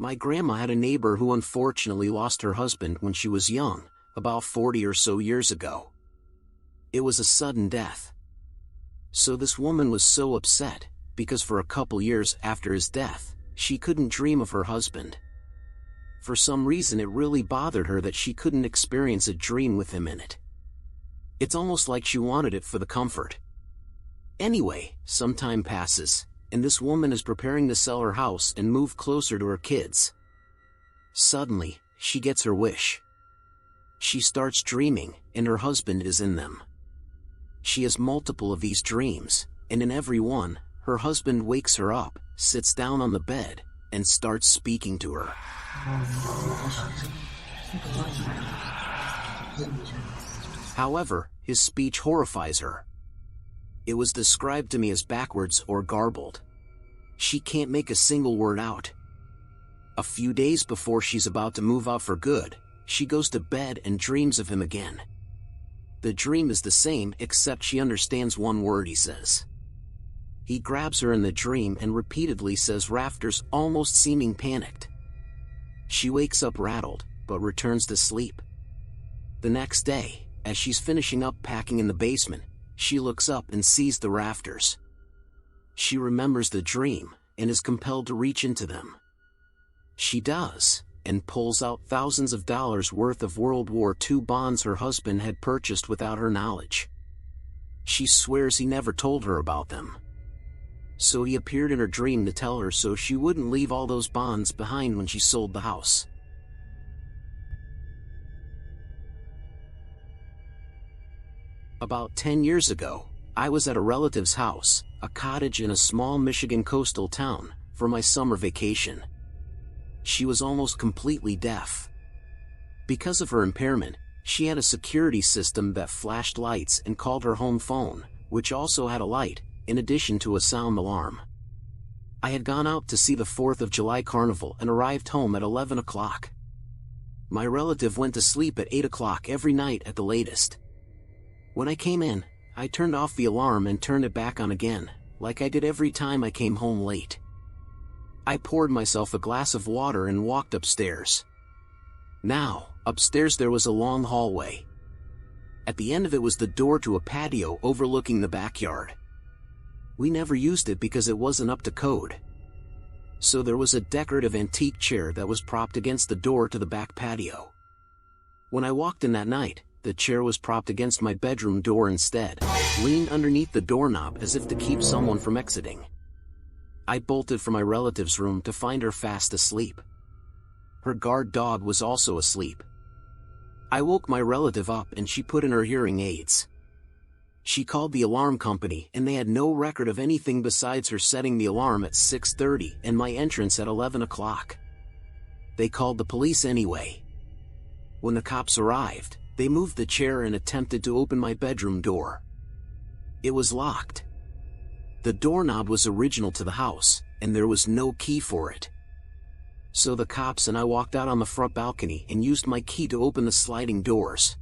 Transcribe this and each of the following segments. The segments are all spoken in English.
My grandma had a neighbor who unfortunately lost her husband when she was young, about 40 or so years ago. It was a sudden death. So this woman was so upset, because for a couple years after his death, she couldn't dream of her husband. For some reason it really bothered her that she couldn't experience a dream with him in it. It's almost like she wanted it for the comfort. Anyway, some time passes, and this woman is preparing to sell her house and move closer to her kids. Suddenly, she gets her wish. She starts dreaming, and her husband is in them. She has multiple of these dreams, and in every one, her husband wakes her up, sits down on the bed, and starts speaking to her. However, his speech horrifies her. It was described to me as backwards or garbled. She can't make a single word out. A few days before she's about to move out for good, she goes to bed and dreams of him again. The dream is the same except she understands one word he says. He grabs her in the dream and repeatedly says rafters, almost seeming panicked. She wakes up rattled, but returns to sleep. The next day, as she's finishing up packing in the basement, she looks up and sees the rafters. She remembers the dream, and is compelled to reach into them. She does, and pulls out thousands of dollars worth of World War II bonds her husband had purchased without her knowledge. She swears he never told her about them. So he appeared in her dream to tell her so she wouldn't leave all those bonds behind when she sold the house. About 10 years ago, I was at a relative's house, a cottage in a small Michigan coastal town, for my summer vacation. She was almost completely deaf. Because of her impairment, she had a security system that flashed lights and called her home phone, which also had a light, in addition to a sound alarm. I had gone out to see the 4th of July carnival and arrived home at 11 o'clock. My relative went to sleep at 8 o'clock every night at the latest. When I came in, I turned off the alarm and turned it back on again, like I did every time I came home late. I poured myself a glass of water and walked upstairs. Now, upstairs there was a long hallway. At the end of it was the door to a patio overlooking the backyard. We never used it because it wasn't up to code. So there was a decorative antique chair that was propped against the door to the back patio. When I walked in that night, the chair was propped against my bedroom door instead, leaned underneath the doorknob as if to keep someone from exiting. I bolted for my relative's room to find her fast asleep. Her guard dog was also asleep. I woke my relative up and she put in her hearing aids. She called the alarm company and they had no record of anything besides her setting the alarm at 6:30 and my entrance at 11 o'clock. They called the police anyway. When the cops arrived, they moved the chair and attempted to open my bedroom door. It was locked. The doorknob was original to the house, and there was no key for it. So the cops and I walked out on the front balcony and used my key to open the sliding doors.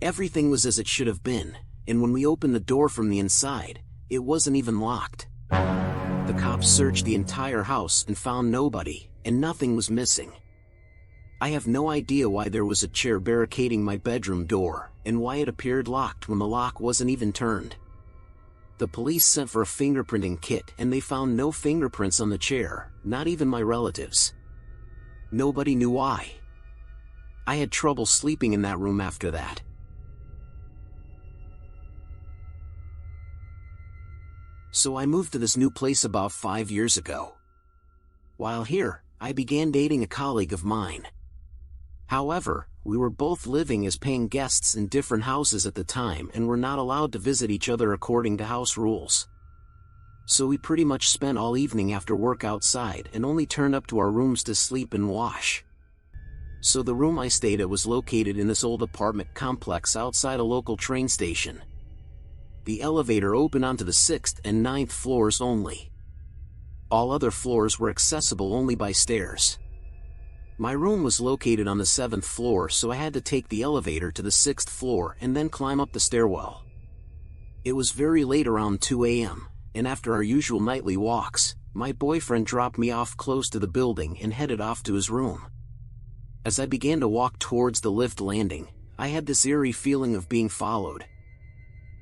Everything was as it should have been, and when we opened the door from the inside, it wasn't even locked. The cops searched the entire house and found nobody, and nothing was missing. I have no idea why there was a chair barricading my bedroom door, and why it appeared locked when the lock wasn't even turned. The police sent for a fingerprinting kit and they found no fingerprints on the chair, not even my relatives. Nobody knew why. I had trouble sleeping in that room after that. So I moved to this new place about 5 years ago. While here, I began dating a colleague of mine. However, we were both living as paying guests in different houses at the time and were not allowed to visit each other according to house rules. So we pretty much spent all evening after work outside and only turned up to our rooms to sleep and wash. So the room I stayed at was located in this old apartment complex outside a local train station. The elevator opened onto the 6th and 9th floors only. All other floors were accessible only by stairs. My room was located on the 7th floor, so I had to take the elevator to the 6th floor and then climb up the stairwell. It was very late, around 2 a.m., and after our usual nightly walks, My boyfriend dropped me off close to the building and headed off to his room. As I began to walk towards the lift landing, I had this eerie feeling of being followed.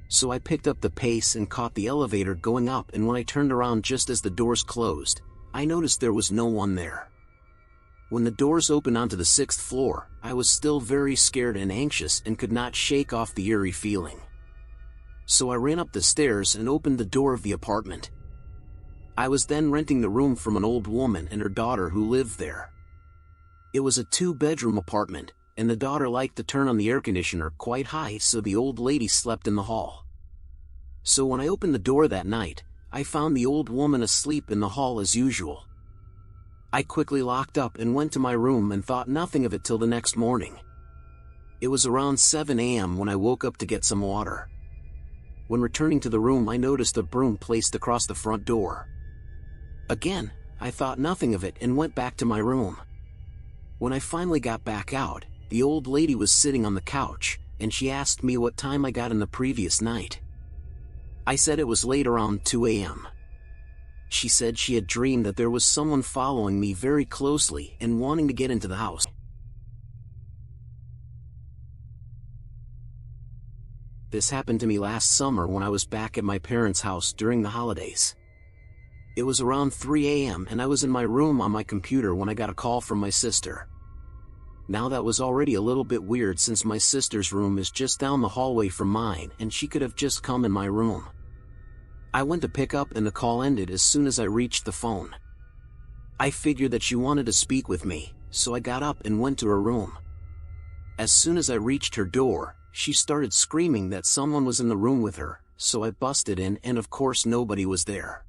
So I picked up the pace and caught the elevator going up, and when I turned around just as the doors closed, I noticed there was no one there. When the doors opened onto the 6th floor, I was still very scared and anxious and could not shake off the eerie feeling. So I ran up the stairs and opened the door of the apartment. I was then renting the room from an old woman and her daughter who lived there. It was a 2-bedroom apartment, and the daughter liked to turn on the air conditioner quite high, so the old lady slept in the hall. So when I opened the door that night, I found the old woman asleep in the hall as usual. I quickly locked up and went to my room and thought nothing of it till the next morning. It was around 7 a.m. when I woke up to get some water. When returning to the room, I noticed a broom placed across the front door. Again, I thought nothing of it and went back to my room. When I finally got back out, the old lady was sitting on the couch, and she asked me what time I got in the previous night. I said it was late, around 2 a.m. She said she had dreamed that there was someone following me very closely and wanting to get into the house. This happened to me last summer when I was back at my parents' house during the holidays. It was around 3 a.m. and I was in my room on my computer when I got a call from my sister. Now that was already a little bit weird, since my sister's room is just down the hallway from mine and she could have just come in my room. I went to pick up and the call ended as soon as I reached the phone. I figured that she wanted to speak with me, so I got up and went to her room. As soon as I reached her door, she started screaming that someone was in the room with her, so I busted in, and of course nobody was there.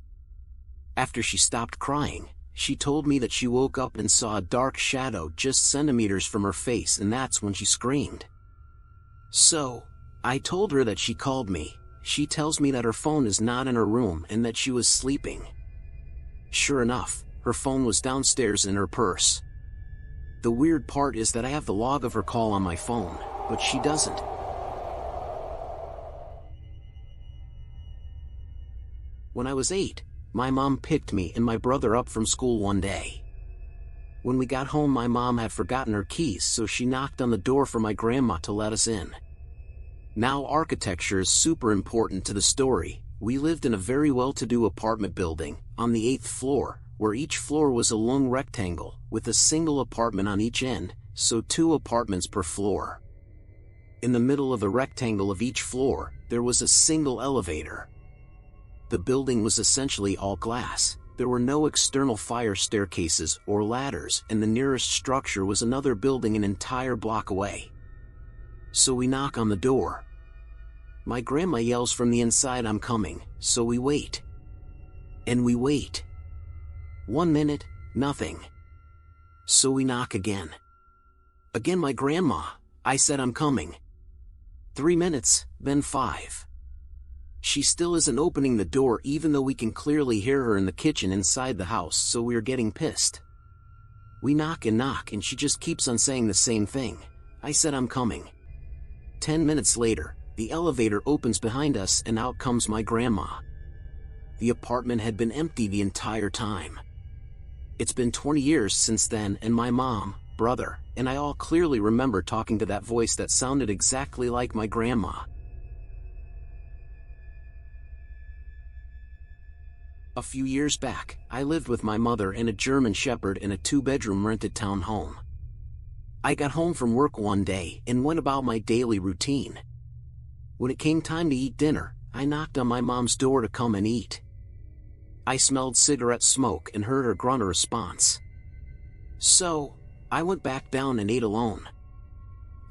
After she stopped crying, she told me that she woke up and saw a dark shadow just centimeters from her face, and that's when she screamed. So, I told her that she called me. She tells me that her phone is not in her room and that she was sleeping. Sure enough, her phone was downstairs in her purse. The weird part is that I have the log of her call on my phone, but she doesn't. When I was 8, my mom picked me and my brother up from school one day. When we got home, my mom had forgotten her keys, so she knocked on the door for my grandma to let us in. Now, architecture is super important to the story. We lived in a very well-to-do apartment building, on the 8th floor, where each floor was a long rectangle, with a single apartment on each end, so 2 apartments per floor. In the middle of the rectangle of each floor, there was a single elevator. The building was essentially all glass. There were no external fire staircases or ladders, and the nearest structure was another building an entire block away. So we knock on the door. My grandma yells from the inside, "I'm coming," so we wait. And we wait. 1 minute, nothing. So we knock again. Again, my grandma, I said, "I'm coming." 3 minutes, then 5. She still isn't opening the door, even though we can clearly hear her in the kitchen inside the house, so we're getting pissed. We knock and she just keeps on saying the same thing. I said, "I'm coming." 10 minutes later, the elevator opens behind us and out comes my grandma. The apartment had been empty the entire time. It's been 20 years since then, and my mom, brother, and I all clearly remember talking to that voice that sounded exactly like my grandma. A few years back, I lived with my mother and a German Shepherd in a 2-bedroom rented town home. I got home from work one day and went about my daily routine. When it came time to eat dinner, I knocked on my mom's door to come and eat. I smelled cigarette smoke and heard her grunt a response. So, I went back down and ate alone.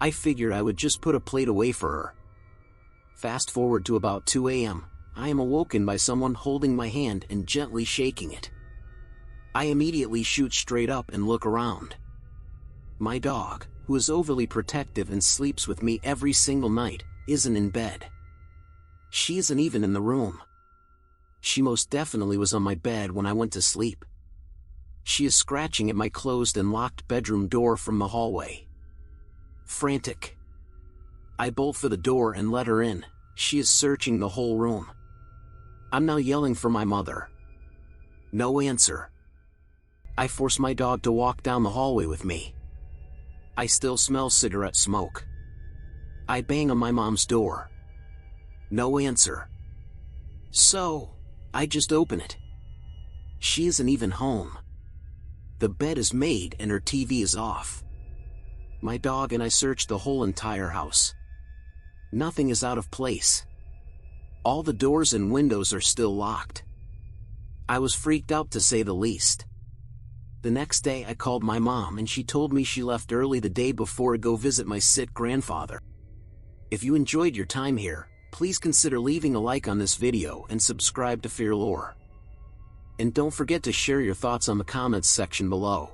I figured I would just put a plate away for her. Fast forward to about 2 a.m., I am awoken by someone holding my hand and gently shaking it. I immediately shoot straight up and look around. My dog, who is overly protective and sleeps with me every single night, isn't in bed. She isn't even in the room. She most definitely was on my bed when I went to sleep. She is scratching at my closed and locked bedroom door from the hallway. Frantic, I bolt for the door and let her in. She is searching the whole room. I'm now yelling for my mother. No answer. I force my dog to walk down the hallway with me. I still smell cigarette smoke. I bang on my mom's door. No answer. So, I just open it. She isn't even home. The bed is made and her TV is off. My dog and I search the whole entire house. Nothing is out of place. All the doors and windows are still locked. I was freaked out to say the least. The next day I called my mom and she told me she left early the day before to go visit my sick grandfather. If you enjoyed your time here, please consider leaving a like on this video and subscribe to FearLore. And don't forget to share your thoughts on the comments section below.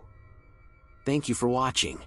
Thank you for watching.